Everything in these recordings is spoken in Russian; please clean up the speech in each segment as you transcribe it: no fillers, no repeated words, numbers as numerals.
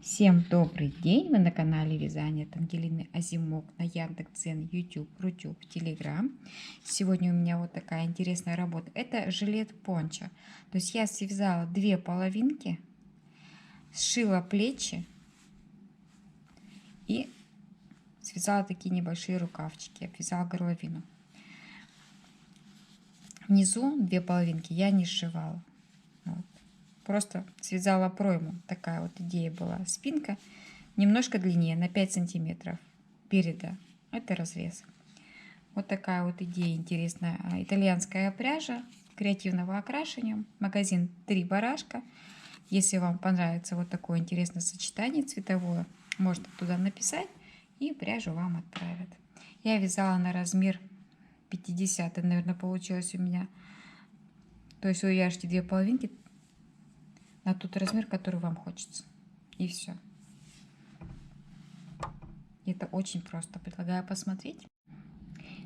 Всем добрый день! Вы на канале Вязание от Ангелины Озимок на Яндекс.Дзен, YouTube, Рутюб, Telegram. Сегодня у меня вот такая интересная работа. Это жилет пончо. То есть я связала две половинки, сшила плечи и связала такие небольшие рукавчики. Обвязала горловину. Внизу две половинки я не сшивала. Вот. Просто связала пройму. Такая вот идея была. Спинка немножко длиннее, на 5 сантиметров переда. Это разрез. Вот такая вот идея интересная. Итальянская пряжа креативного окрашивания. Магазин «Три барашка». Если вам понравится вот такое интересное сочетание цветовое, можно туда написать, и пряжу вам отправят. Я вязала на размер 50, наверное, получилось у меня. То есть вы вяжете две половинки на тот размер, который вам хочется. И все. Это очень просто. Предлагаю посмотреть.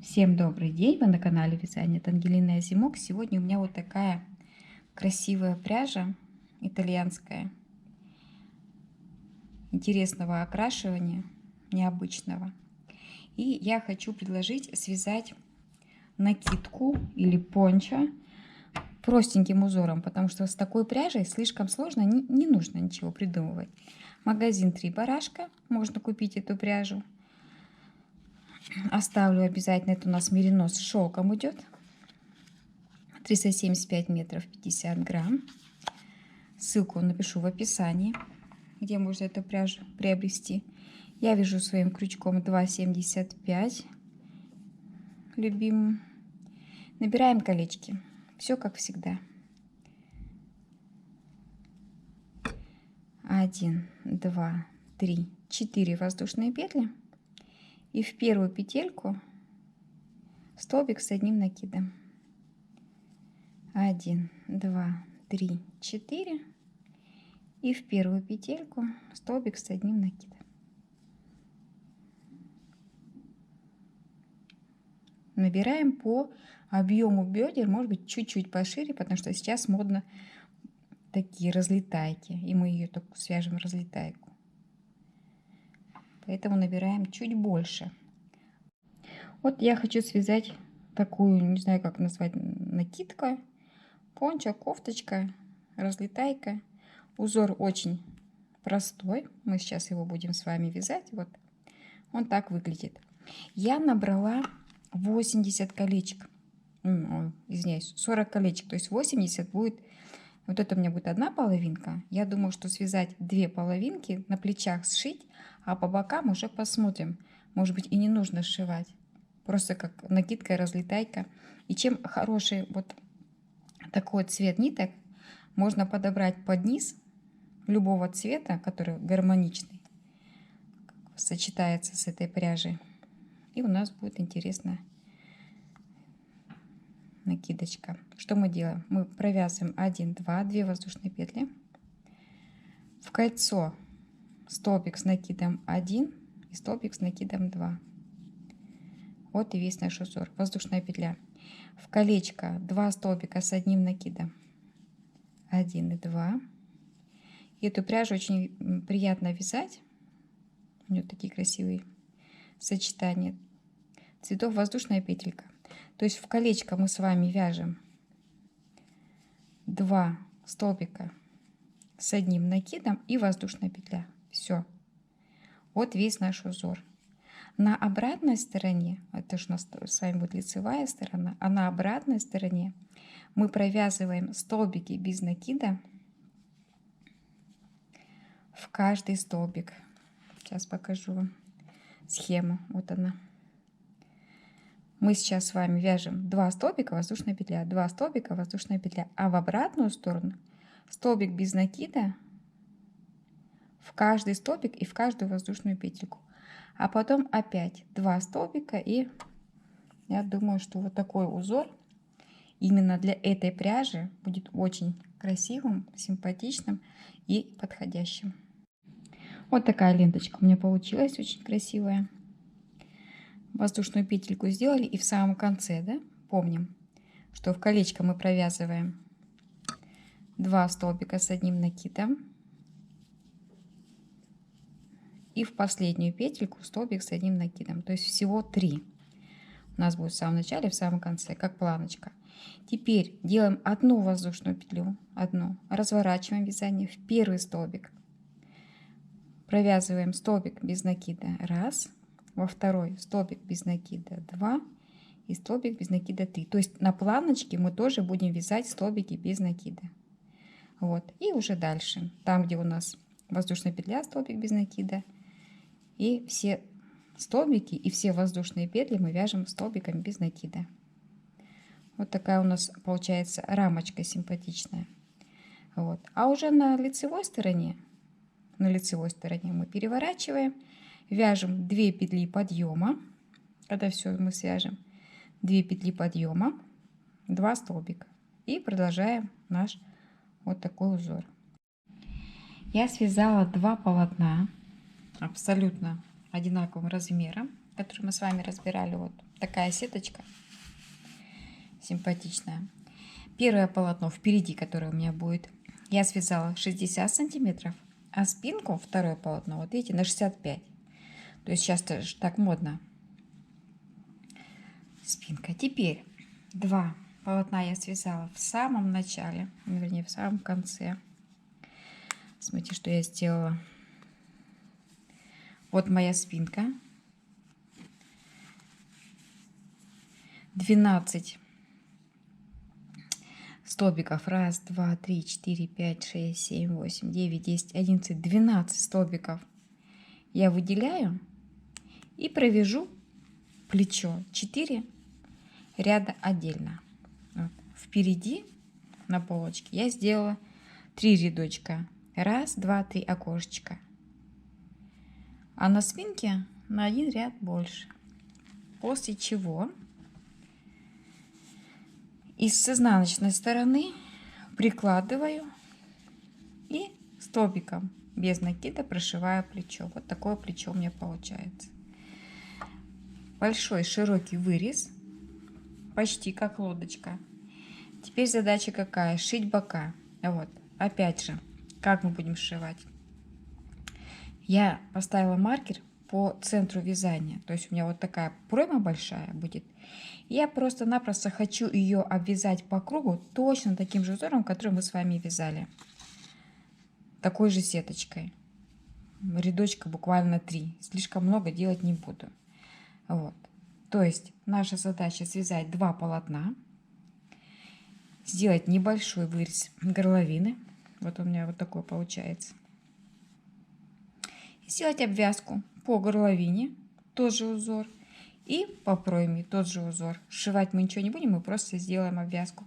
Всем добрый день! Вы на канале Вязание от Ангелины Озимок. Сегодня у меня вот такая красивая пряжа итальянская. Интересного окрашивания, необычного. И я хочу предложить связать накидку или пончо простеньким узором, потому что с такой пряжей слишком сложно, не нужно ничего придумывать. Магазин «Три барашка», можно купить эту пряжу. Оставлю обязательно, это у нас меринос с шелком идет. 375 метров 50 грамм. Ссылку напишу в описании, где можно эту пряжу приобрести. Я вяжу своим крючком 2,75 любимым. Набираем колечки. Все как всегда. 1, 2, 3, 4 воздушные петли. И в первую петельку столбик с одним накидом. 1, 2, 3, 4. И в первую петельку столбик с одним накидом. Набираем по объему бедер, может быть, чуть-чуть пошире, потому что сейчас модно такие разлетайки, и мы ее только свяжем разлетайку. Поэтому набираем чуть больше. Вот я хочу связать такую, не знаю, как назвать, накидка, пончо, кофточка, разлетайка. Узор очень простой. Мы сейчас его будем с вами вязать. Вот он так выглядит. Я набрала 80 колечек. Извиняюсь, 40 колечек. То есть 80 будет... Вот это у меня будет одна половинка. Я думаю, что связать две половинки, на плечах сшить, а по бокам уже посмотрим. Может быть, и не нужно сшивать. Просто как накидка, разлетайка. И чем хороший вот такой цвет ниток, можно подобрать под низ любого цвета, который гармоничный, сочетается с этой пряжей. И у нас будет интересная накидочка. Что мы делаем? Мы провязываем 1, 2, 2 воздушные петли. В кольцо столбик с накидом 1 и столбик с накидом 2. Вот и весь наш узор. Воздушная петля. В колечко 2 столбика с одним накидом. 1 и 2. И эту пряжу очень приятно вязать. У нее такие красивые сочетания цветов. Воздушная петелька. То есть в колечко мы с вами вяжем 2 столбика с одним накидом и воздушная петля. Все. Вот весь наш узор. На обратной стороне, это же у нас с вами будет лицевая сторона, а на обратной стороне мы провязываем столбики без накида в каждый столбик. Сейчас покажу вам схему. Вот она. Мы сейчас с вами вяжем 2 столбика, воздушная петля, 2 столбика, воздушная петля, а в обратную сторону столбик без накида в каждый столбик и в каждую воздушную петельку. А потом опять 2 столбика, и я думаю, что вот такой узор именно для этой пряжи будет очень красивым, симпатичным и подходящим. Вот такая ленточка у меня получилась, очень красивая. Воздушную петельку сделали, и в самом конце, да, помним, что в колечко мы провязываем 2 столбика с одним накидом, и в последнюю петельку столбик с одним накидом. То есть всего 3 у нас будет в самом начале и в самом конце, как планочка. Теперь делаем одну воздушную петлю, одну, разворачиваем вязание в первый столбик, провязываем столбик без накида 1, во второй столбик без накида 2 и столбик без накида 3. То есть на планочке мы тоже будем вязать столбики без накида. Вот, и уже дальше, там, где у нас воздушная петля, столбик без накида, и все столбики и все воздушные петли мы вяжем столбиками без накида. Вот такая у нас получается рамочка симпатичная. Вот. А уже на лицевой стороне мы переворачиваем, вяжем 2 петли подъема. Когда все мы свяжем, 2 петли подъема, 2 столбика, и продолжаем наш вот такой узор. Я связала 2 полотна абсолютно одинаковым размером, который мы с вами разбирали. Вот такая сеточка симпатичная. Первое полотно впереди, которое у меня будет, я связала 60 сантиметров, а спинку, второе полотно, вот видите, на 65. То есть сейчас так модно. Спинка. Теперь 2 полотна я связала в самом начале, вернее в самом конце. Смотрите, что я сделала. Вот моя спинка. 12 столбиков. 1, 2, 3, 4, 5, 6, 7, 8, 9, 10, 11, 12 столбиков я выделяю и провяжу плечо 4 ряда отдельно. Вот. Впереди на полочке я сделала 3 рядочка. 1, 2, 3 окошечка. А на спинке на 1 ряд больше. После чего с изнаночной стороны прикладываю и столбиком без накида прошиваю плечо. Вот такое плечо у меня получается. Большой широкий вырез, почти как лодочка. Теперь задача какая? Шить бока. Вот, опять же, как мы будем сшивать? Я поставила маркер по центру вязания. То есть у меня вот такая пройма большая будет. Я просто-напросто хочу ее обвязать по кругу точно таким же узором, который мы с вами вязали. Такой же сеточкой. Рядочка буквально 3. Слишком много делать не буду. Вот. То есть наша задача связать 2 полотна. Сделать небольшой вырез горловины. Вот у меня вот такой получается. Сделать обвязку по горловине, тот же узор, и по пройме тот же узор. Сшивать мы ничего не будем, мы просто сделаем обвязку.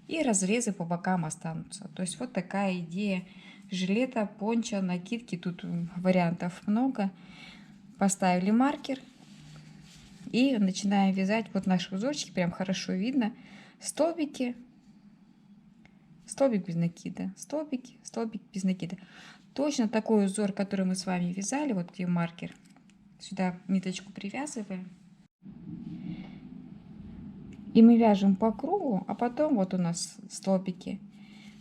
И разрезы по бокам останутся. То есть вот такая идея жилета, пончо, накидки. Тут вариантов много. Поставили маркер и начинаем вязать. Вот наши узорчики, прям хорошо видно. Столбики, столбик без накида, столбики, столбик без накида. Точно такой узор, который мы с вами вязали, вот где маркер. Сюда ниточку привязываем. И мы вяжем по кругу, а потом вот у нас столбики.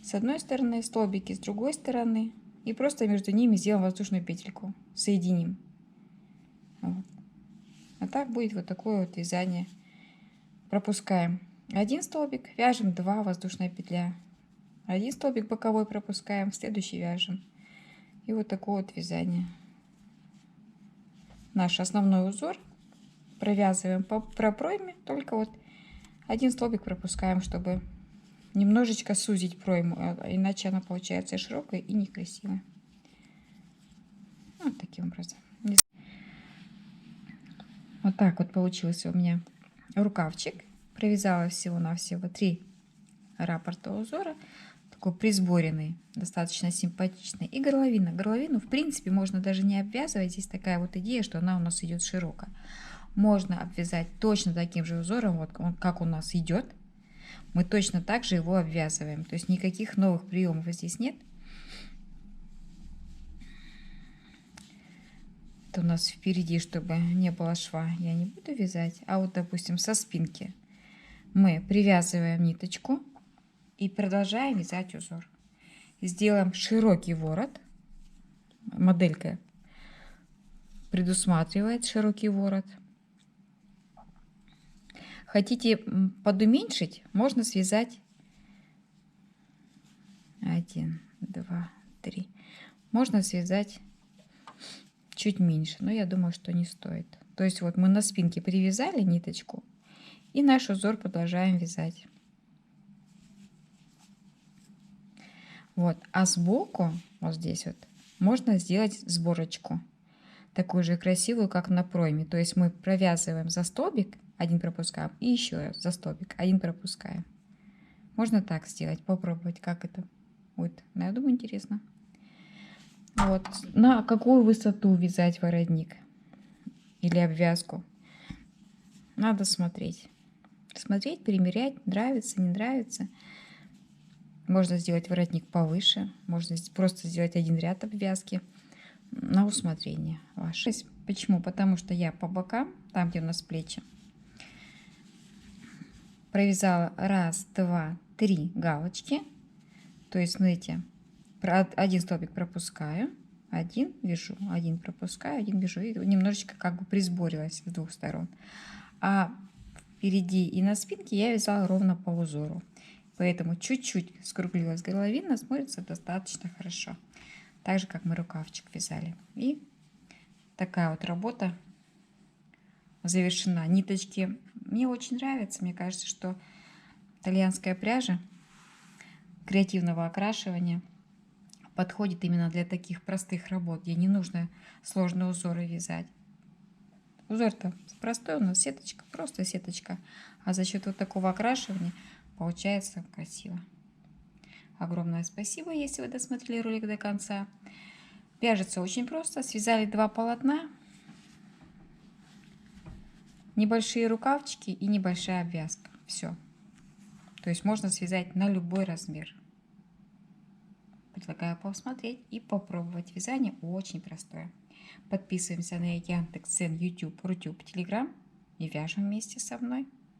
С одной стороны столбики, с другой стороны. И просто между ними сделаем воздушную петельку. Соединим. Вот. А так будет вот такое вот вязание. Пропускаем 1 столбик, вяжем 2 воздушная петля. 1 столбик боковой пропускаем, следующий вяжем. И вот такое вот вязание. Наш основной узор провязываем по пройме, только вот 1 столбик пропускаем, чтобы немножечко сузить пройму, иначе она получается широкая и некрасивая. Вот таким образом. Вот так вот получился у меня рукавчик. Провязала всего-навсего 3 раппорта узора. Такой присборенный, достаточно симпатичный. И горловина. Горловину, в принципе, можно даже не обвязывать. Здесь такая вот идея, что она у нас идет широко. Можно обвязать точно таким же узором, вот как у нас идет. Мы точно так же его обвязываем. То есть никаких новых приемов здесь нет. Это у нас впереди, чтобы не было шва, я не буду вязать. А вот, допустим, со спинки мы привязываем ниточку и продолжаем вязать узор. Сделаем широкий ворот, моделька предусматривает широкий ворот. Хотите подуменьшить, можно связать 1, 2, 3. Можно связать чуть меньше, но я думаю, что не стоит. То есть вот мы на спинке привязали ниточку и наш узор продолжаем вязать. Вот, а сбоку, вот здесь вот, можно сделать сборочку, такую же красивую, как на пройме. То есть мы провязываем за столбик, один пропускаем, и еще раз за столбик, один пропускаем. Можно так сделать, попробовать, как это будет. Я думаю, интересно. Вот, на какую высоту вязать воротник или обвязку, надо смотреть. Смотреть, примерять, нравится, не нравится. Можно сделать воротник повыше, можно просто сделать один ряд обвязки на усмотрение ваше. Почему? Потому что я по бокам, там где у нас плечи, провязала 1, 2, 3 галочки. То есть, смотрите, один столбик пропускаю, один вяжу, один пропускаю, один вяжу. И немножечко как бы присборилась с двух сторон. А впереди и на спинке я вязала ровно по узору. Поэтому чуть-чуть скруглилась горловина, смотрится достаточно хорошо. Так же, как мы рукавчик вязали. И такая вот работа завершена. Ниточки мне очень нравятся. Мне кажется, что итальянская пряжа креативного окрашивания подходит именно для таких простых работ, где не нужно сложные узоры вязать. Узор-то простой у нас, сеточка, просто сеточка. А за счет вот такого окрашивания получается красиво. Огромное спасибо, если вы досмотрели ролик до конца. Вяжется очень просто. Связали 2 полотна, небольшие рукавчики и небольшая обвязка. Все. То есть можно связать на любой размер. Предлагаю посмотреть и попробовать. Вязание очень простое. Подписываемся на Яндекс.Дзен, YouTube, Рутюб, Telegram и вяжем вместе со мной.